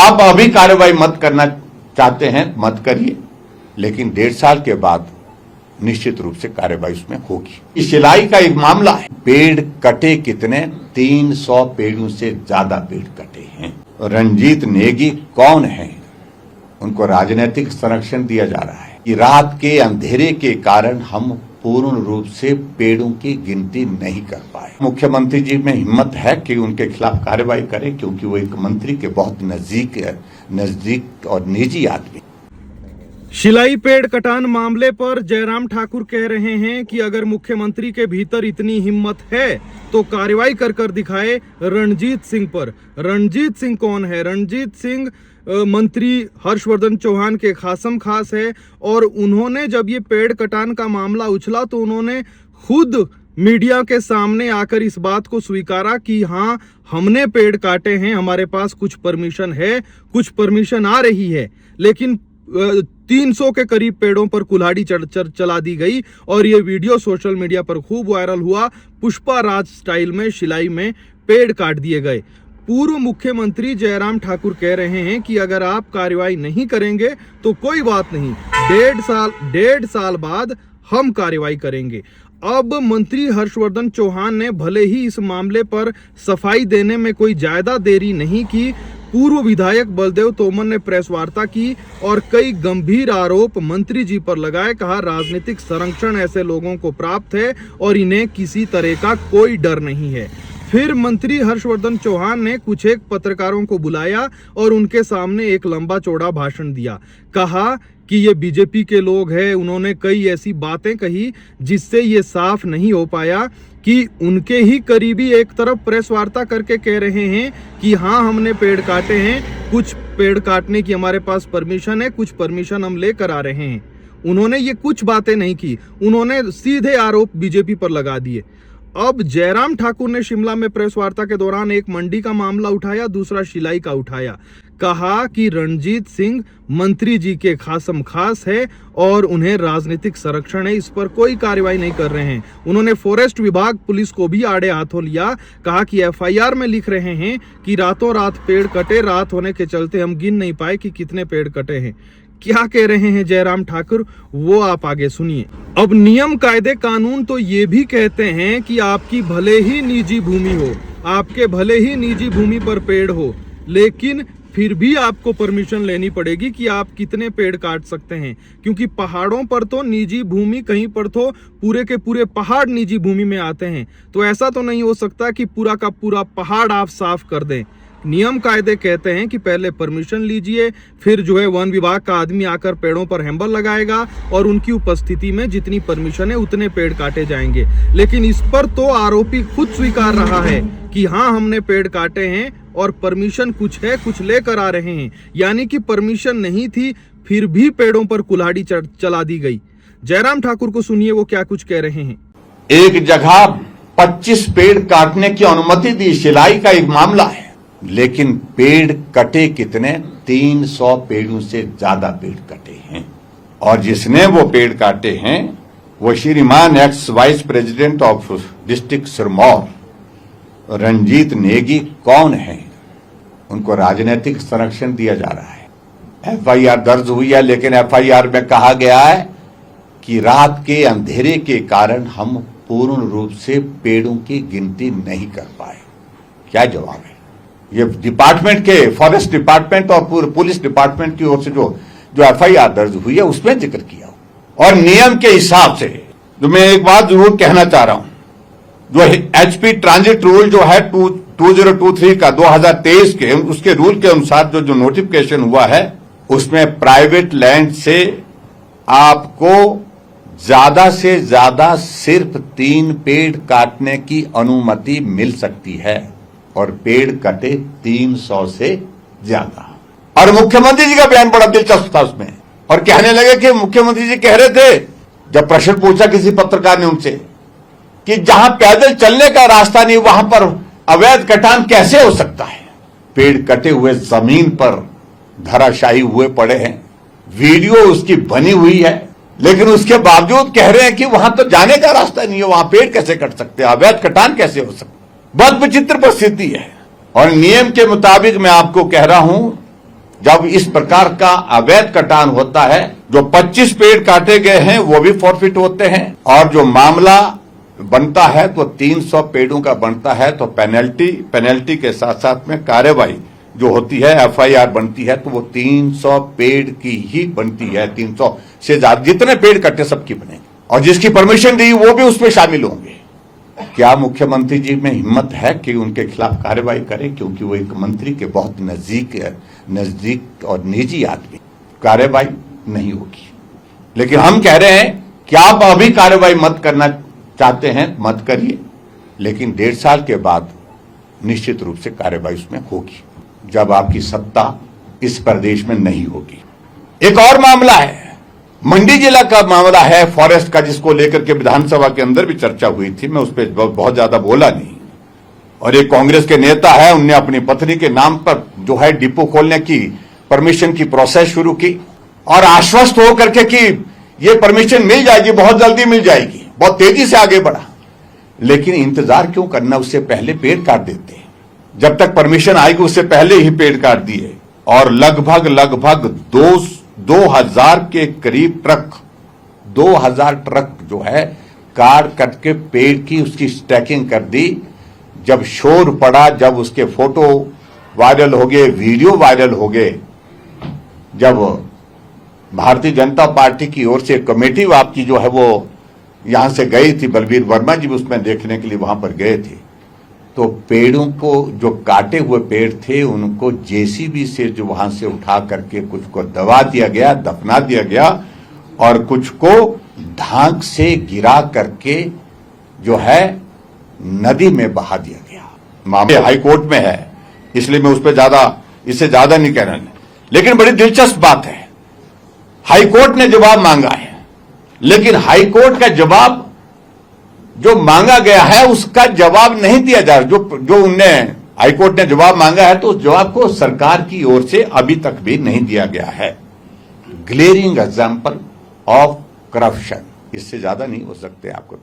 आप अभी कार्रवाई मत करना चाहते हैं मत करिए, लेकिन 1.5 साल के बाद निश्चित रूप से कार्रवाई उसमें होगी। इस सिलाई का एक मामला है, पेड़ कटे कितने? 300 पेड़ों से ज्यादा पेड़ कटे हैं। रंजीत नेगी कौन है? उनको राजनीतिक संरक्षण दिया जा रहा है कि रात के अंधेरे के कारण हम पूर्ण रूप से पेड़ों की गिनती नहीं कर पाए। मुख्यमंत्री जी में हिम्मत है कि उनके खिलाफ कार्रवाई करें, क्योंकि वो एक मंत्री के बहुत नजदीक और निजी आदमी। शिलाई पेड़ कटान मामले पर जयराम ठाकुर कह रहे हैं कि अगर मुख्यमंत्री के भीतर इतनी हिम्मत है तो कार्रवाई कर दिखाए रणजीत सिंह पर। रणजीत सिंह कौन है? रणजीत सिंह मंत्री हर्षवर्धन चौहान के खासम खास है, और उन्होंने जब ये पेड़ कटान का मामला उछला तो उन्होंने खुद मीडिया के सामने आकर इस बात को स्वीकारा कि हाँ, हमने पेड़ काटे हैं, हमारे पास कुछ परमिशन है, कुछ परमिशन आ रही है, लेकिन 300 के करीब पेड़ों पर कुल्हाड़ी चला दी गई और ये वीडियो सोशल मीडिया पर खूब वायरल हुआ। पुष्पा राज स्टाइल में शिलाई में पेड़ काट दिए गए। पूर्व मुख्यमंत्री जयराम ठाकुर कह रहे हैं कि अगर आप कार्रवाई नहीं करेंगे तो कोई बात नहीं, 1.5 साल बाद हम कार्रवाई करेंगे। अब मंत्री हर्षवर्धन चौहान ने भले ही इस मामले पर सफाई देने में कोई ज्यादा देरी नहीं की। पूर्व विधायक बलदेव तोमर ने प्रेस वार्ता की और कई गंभीर आरोप मंत्री जी पर लगाए। कहा, राजनीतिक संरक्षण ऐसे लोगों को प्राप्त है और इन्हें किसी तरह का कोई डर नहीं है। फिर मंत्री हर्षवर्धन चौहान ने कुछ एक पत्रकारों को बुलाया और उनके सामने एक लंबा चौड़ा भाषण दिया। कहा कि ये बीजेपी के लोग हैं। उन्होंने कई ऐसी बातें कही जिससे ये साफ नहीं हो पाया कि उनके ही करीबी एक तरफ प्रेस वार्ता करके कह रहे हैं कि हाँ, हमने पेड़ काटे हैं, कुछ पेड़ काटने की हमारे पास परमिशन है, कुछ परमिशन हम लेकर आ रहे हैं। उन्होंने ये कुछ बातें नहीं की, उन्होंने सीधे आरोप बीजेपी पर लगा दिए। अब जयराम ठाकुर ने शिमला में प्रेस वार्ता के दौरान एक मंडी का मामला उठाया, दूसरा शिलाई का उठाया। कहा कि रणजीत सिंह मंत्री जी के खासम खास है और उन्हें राजनीतिक संरक्षण है, इस पर कोई कार्रवाई नहीं कर रहे हैं। उन्होंने फॉरेस्ट विभाग पुलिस को भी आड़े हाथों लिया। कहा कि एफआईआर में लिख रहे हैं कि रातों रात पेड़ कटे, रात होने के चलते हम गिन नहीं पाए कि कितने पेड़ कटे हैं। क्या कह रहे हैं जयराम ठाकुर, वो आप आगे सुनिए। अब नियम कायदे कानून तो ये भी कहते हैं कि आपकी भले ही निजी भूमि हो, आपके भले ही निजी भूमि पर पेड़ हो, लेकिन फिर भी आपको परमिशन लेनी पड़ेगी कि आप कितने पेड़ काट सकते हैं, क्योंकि पहाड़ों पर तो निजी भूमि, कहीं पर तो पूरे के पूरे पहाड़ निजी भूमि में आते हैं। तो ऐसा तो नहीं हो सकता कि पूरा का पूरा पहाड़ आप साफ कर दें। नियम कायदे कहते हैं कि पहले परमिशन लीजिए, फिर जो है वन विभाग का आदमी आकर पेड़ों पर हैम्बर लगाएगा और उनकी उपस्थिति में जितनी परमिशन है उतने पेड़ काटे जाएंगे। लेकिन इस पर तो आरोपी खुद स्वीकार रहा है कि हाँ, हमने पेड़ काटे हैं और परमिशन कुछ है, कुछ लेकर आ रहे हैं। यानी कि परमिशन नहीं थी, फिर भी पेड़ों पर कुल्हाड़ी चला दी गई। जयराम ठाकुर को सुनिए वो क्या कुछ कह रहे हैं। एक जगह 25 पेड़ काटने की अनुमति दी, शिलाई का एक मामला है, लेकिन पेड़ कटे कितने? 300 पेड़ों से ज्यादा पेड़ कटे हैं। और जिसने वो पेड़ काटे हैं वो श्रीमान ex vice president of district Sirmaur Ranjit Negi कौन है? उनको राजनीतिक संरक्षण दिया जा रहा है। एफआईआर दर्ज हुई है, लेकिन एफआईआर में कहा गया है कि रात के अंधेरे के कारण हम पूर्ण रूप से पेड़ों की गिनती नहीं कर पाए। क्या जवाब है? ये डिपार्टमेंट के, फॉरेस्ट डिपार्टमेंट और पुलिस डिपार्टमेंट की ओर से जो एफआईआर दर्ज हुई है उसमें जिक्र किया। और नियम के हिसाब से जो मैं एक बात जरूर कहना चाह रहा हूं, जो एचपी ट्रांजिट रूल जो है 2023 का 2023 के, उसके रूल के अनुसार जो नोटिफिकेशन हुआ है उसमें प्राइवेट लैंड से आपको ज्यादा से ज्यादा सिर्फ 3 पेड़ काटने की अनुमति मिल सकती है और पेड़ कटे 300 से ज्यादा। और मुख्यमंत्री जी का बयान बड़ा दिलचस्प था उसमें, और कहने लगे कि मुख्यमंत्री जी कह रहे थे, जब प्रश्न पूछा किसी पत्रकार ने उनसे कि जहां पैदल चलने का रास्ता नहीं वहां पर अवैध कटान कैसे हो सकता है? पेड़ कटे हुए जमीन पर धराशायी हुए पड़े हैं, वीडियो उसकी बनी हुई है, लेकिन उसके बावजूद कह रहे हैं कि वहां तो जाने का रास्ता नहीं है, वहां पेड़ कैसे कट सकते हैं, अवैध कटान कैसे हो सकता है? बहुत विचित्र परिस्थिति है। और नियम के मुताबिक मैं आपको कह रहा हूं जब इस प्रकार का अवैध कटान होता है, जो 25 पेड़ काटे गए हैं वो भी फॉरफिट होते हैं, और जो मामला बनता है तो 300 पेड़ों का बनता है, तो पेनल्टी के साथ साथ में कार्रवाई जो होती है, एफआईआर बनती है, तो वो 300 पेड़ की ही बनती है। 300 से ज्यादा जितने पेड़ कटे सबकी बनेगी, और जिसकी परमिशन दी वो भी उसमें शामिल होंगे। क्या मुख्यमंत्री जी में हिम्मत है कि उनके खिलाफ कार्रवाई करें, क्योंकि वो एक मंत्री के बहुत नजदीक और निजी आदमी, कार्रवाई नहीं होगी। लेकिन हम कह रहे हैं कि आप अभी कार्रवाई मत करना चाहते हैं, मत करिए, लेकिन 1.5 साल के बाद निश्चित रूप से कार्रवाई उसमें होगी, जब आपकी सत्ता इस प्रदेश में नहीं होगी। एक और मामला है, मंडी जिला का मामला है फॉरेस्ट का, जिसको लेकर के विधानसभा के अंदर भी चर्चा हुई थी। मैं उस पर बहुत ज्यादा बोला नहीं। और एक कांग्रेस के नेता है, उनने अपनी पत्नी के नाम पर जो है डिपो खोलने की परमिशन की प्रोसेस शुरू की, और आश्वस्त होकर के कि ये परमिशन मिल जाएगी, बहुत जल्दी मिल जाएगी, बहुत तेजी से आगे बढ़ा। लेकिन इंतजार क्यों करना, उससे पहले पेड़ काट देते। जब तक परमिशन आएगी उससे पहले ही पेड़ काट दिए, और लगभग 2000 के करीब ट्रक, 2000 ट्रक जो है काट कट के पेड़ की उसकी स्टैकिंग कर दी। जब शोर पड़ा, जब उसके फोटो वायरल हो गए, वीडियो वायरल हो गए, जब भारतीय जनता पार्टी की ओर से कमेटी आपकी जो है वो यहां से गई थी, बलबीर वर्मा जी भी उसमें देखने के लिए वहां पर गए थे, तो पेड़ों को, जो काटे हुए पेड़ थे, उनको जेसीबी से जो वहां से उठा करके कुछ को दबा दिया गया, दफना दिया गया, और कुछ को धाक से गिरा करके जो है नदी में बहा दिया गया। मामले हाई कोर्ट में है, इसलिए मैं उस पर इससे ज्यादा नहीं कह रहा। लेकिन बड़ी दिलचस्प बात है, हाई कोर्ट ने जवाब मांगा है, लेकिन हाई कोर्ट का जवाब जो मांगा गया है उसका जवाब नहीं दिया जा रहा। जो उनने हाईकोर्ट ने जवाब मांगा है, तो उस जवाब को सरकार की ओर से अभी तक भी नहीं दिया गया है। ग्लेरिंग एग्जाम्पल ऑफ करप्शन, इससे ज्यादा नहीं हो सकते आपको।